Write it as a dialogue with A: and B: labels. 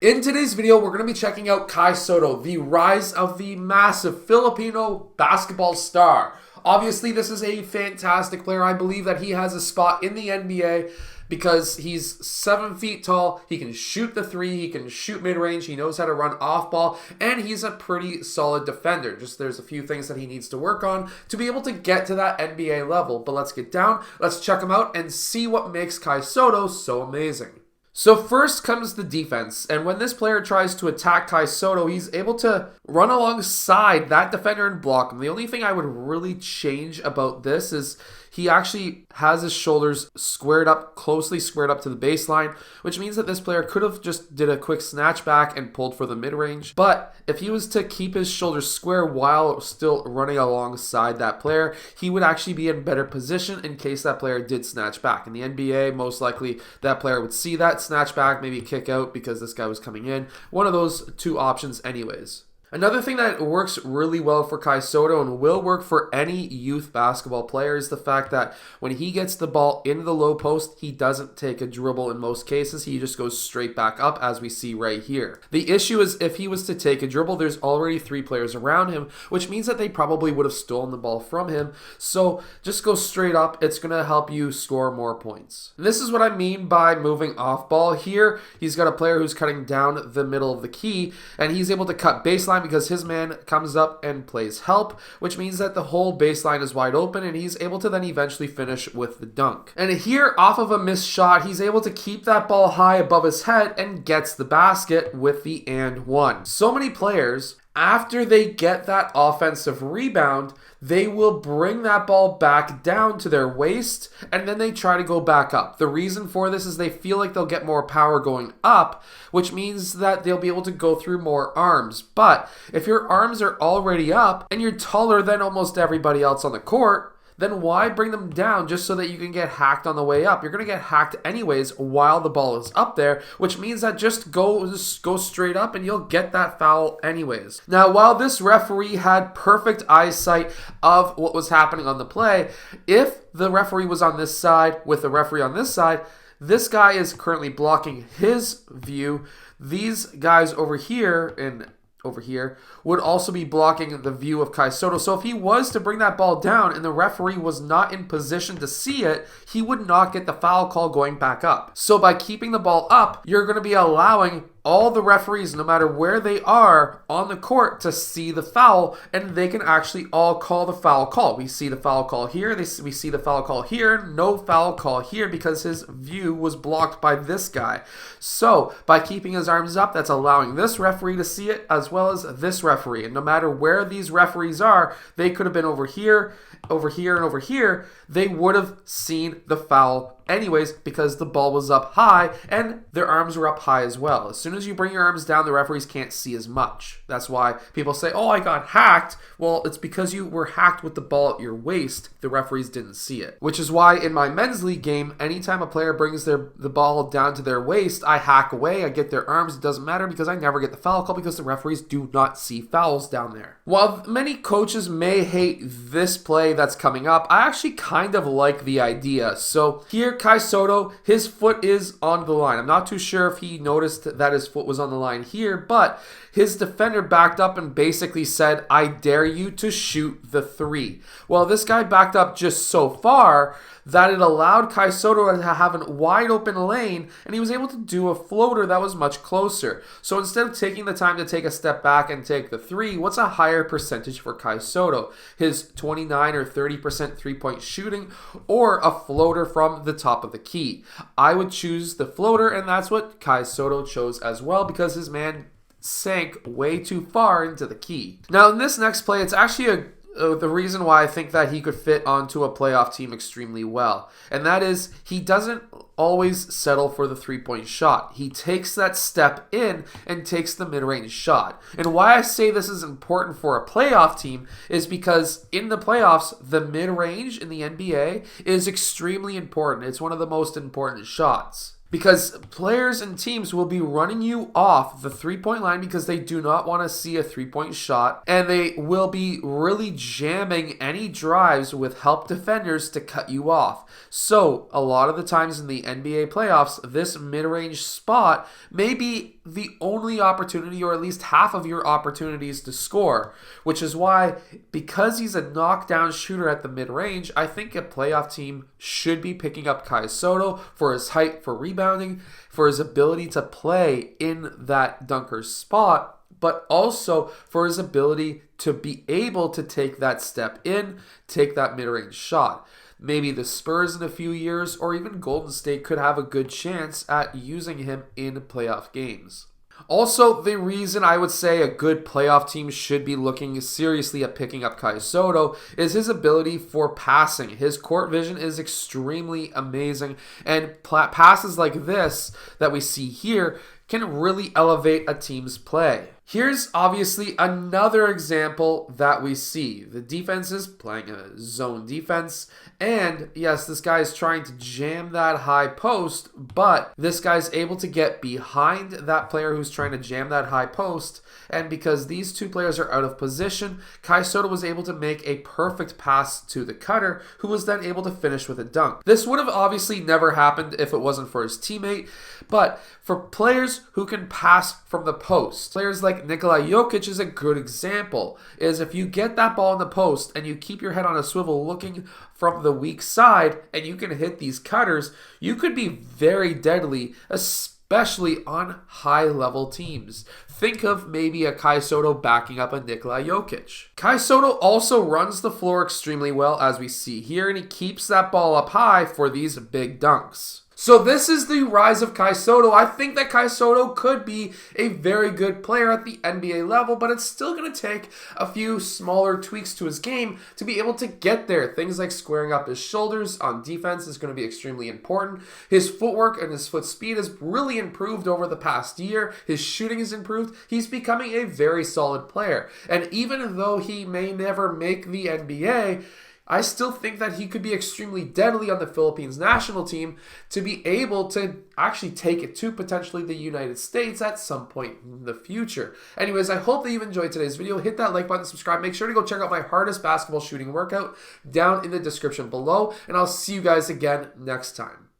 A: In today's video, we're going to be checking out Kai Sotto, the rise of the massive Filipino basketball star. Obviously, this is a fantastic player. I believe that he has a spot in the NBA because he's 7 feet tall. He can shoot the three. He can shoot mid-range. He knows how to run off ball, and he's a pretty solid defender. Just there's a few things that he needs to work on to be able to get to that NBA level. But let's get down. Let's check him out and see what makes Kai Sotto so amazing. So first comes the defense, and when this player tries to attack Kai Sotto, he's able to run alongside that defender and block him. The only thing I would really change about this is he actually has his shoulders closely squared up to the baseline, which means that this player could have just did a quick snatch back and pulled for the mid-range. But if he was to keep his shoulders square while still running alongside that player, he would actually be in better position in case that player did snatch back. In the NBA, most likely that player would see that, snatch back, maybe kick out because this guy was coming in. One of those two options anyways. Another thing that works really well for Kai Sotto and will work for any youth basketball player is the fact that when he gets the ball into the low post, he doesn't take a dribble in most cases. He just goes straight back up, as we see right here. The issue is if he was to take a dribble, there's already 3 players around him, which means that they probably would have stolen the ball from him. So just go straight up. It's going to help you score more points. And this is what I mean by moving off ball. Here, he's got a player who's cutting down the middle of the key, and he's able to cut baseline because his man comes up and plays help, which means that the whole baseline is wide open and he's able to then eventually finish with the dunk. And here, off of a missed shot, he's able to keep that ball high above his head and gets the basket with the and one. So many players, after they get that offensive rebound, they will bring that ball back down to their waist and then they try to go back up. The reason for this is they feel like they'll get more power going up, which means that they'll be able to go through more arms. But if your arms are already up and you're taller than almost everybody else on the court, then why bring them down just so that you can get hacked on the way up? You're going to get hacked anyways while the ball is up there, which means that just go straight up and you'll get that foul anyways. Now, while this referee had perfect eyesight of what was happening on the play, if the referee was on this side with the referee on this side, this guy is currently blocking his view. These guys over here would also be blocking the view of Kai Sotto. So if he was to bring that ball down and the referee was not in position to see it, he would not get the foul call going back up. So by keeping the ball up, you're going to be allowing all the referees, no matter where they are on the court, to see the foul, and they can actually all call the foul call. We see the foul call here, we see the foul call here, no foul call here because his view was blocked by this guy. So by keeping his arms up, that's allowing this referee to see it as well as this referee. And no matter where these referees are, they could have been over here, and over here, they would have seen the foul anyways because the ball was up high and their arms were up high as well. As soon as you bring your arms down, the referees can't see as much. That's why people say, oh, I got hacked. Well, it's because you were hacked with the ball at your waist. The referees didn't see it. Which is why in my men's league game, anytime a player brings the ball down to their waist, I hack away, I get their arms. It doesn't matter because I never get the foul call because the referees do not see fouls down there. While many coaches may hate this play that's coming up, I actually kind of like the idea. So here, Kai Sotto, his foot is on the line. I'm not too sure if he noticed that his foot was on the line here, but his defender backed up and basically said, I dare you to shoot the three. Well, this guy backed up just so far that it allowed Kai Sotto to have a wide open lane, and he was able to do a floater that was much closer. So instead of taking the time to take a step back and take the three, what's a higher percentage for Kai Sotto? His 29 or 30% three-point shooting or a floater from the top of the key? I would choose the floater, and that's what Kai Sotto chose as well because his man sank way too far into the key. Now in this next play, it's actually the reason why I think that he could fit onto a playoff team extremely well. And that is, he doesn't always settle for the three-point shot. He takes that step in and takes the mid-range shot. And why I say this is important for a playoff team is because in the playoffs, the mid-range in the NBA is extremely important. It's one of the most important shots. Because players and teams will be running you off the three-point line because they do not want to see a three-point shot. And they will be really jamming any drives with help defenders to cut you off. So a lot of the times in the NBA playoffs, this mid-range spot may be the only opportunity, or at least half of your opportunities to score, which is why, because he's a knockdown shooter at the mid-range, I think a playoff team should be picking up Kai Sotto for his height, for rebounding, for his ability to play in that dunker spot, but also for his ability to be able to take that step in, take that mid-range shot. Maybe the Spurs in a few years, or even Golden State, could have a good chance at using him in playoff games. Also, the reason I would say a good playoff team should be looking seriously at picking up Kai Sotto is his ability for passing. His court vision is extremely amazing, and passes like this that we see here can really elevate a team's play. Here's obviously another example that we see. The defense is playing a zone defense, and yes, this guy is trying to jam that high post, but this guy's able to get behind that player who's trying to jam that high post, and because these two players are out of position, Kai Sotto was able to make a perfect pass to the cutter, who was then able to finish with a dunk. This would have obviously never happened if it wasn't for his teammate, but for players who can pass from the post, players like Nikola Jokic is a good example, is if you get that ball in the post and you keep your head on a swivel looking from the weak side and you can hit these cutters, you could be very deadly, especially on high-level teams. Think of maybe a Kai Sotto backing up a Nikola Jokic. Kai Sotto also runs the floor extremely well, as we see here, and he keeps that ball up high for these big dunks. So this is the rise of Kai Sotto. I think that Kai Sotto could be a very good player at the NBA level, but it's still going to take a few smaller tweaks to his game to be able to get there. Things like squaring up his shoulders on defense is going to be extremely important. His footwork and his foot speed has really improved over the past year. His shooting has improved. He's becoming a very solid player. And even though he may never make the NBA, I still think that he could be extremely deadly on the Philippines national team to be able to actually take it to potentially the United States at some point in the future. Anyways, I hope that you've enjoyed today's video. Hit that like button, subscribe. Make sure to go check out my hardest basketball shooting workout down in the description below, and I'll see you guys again next time.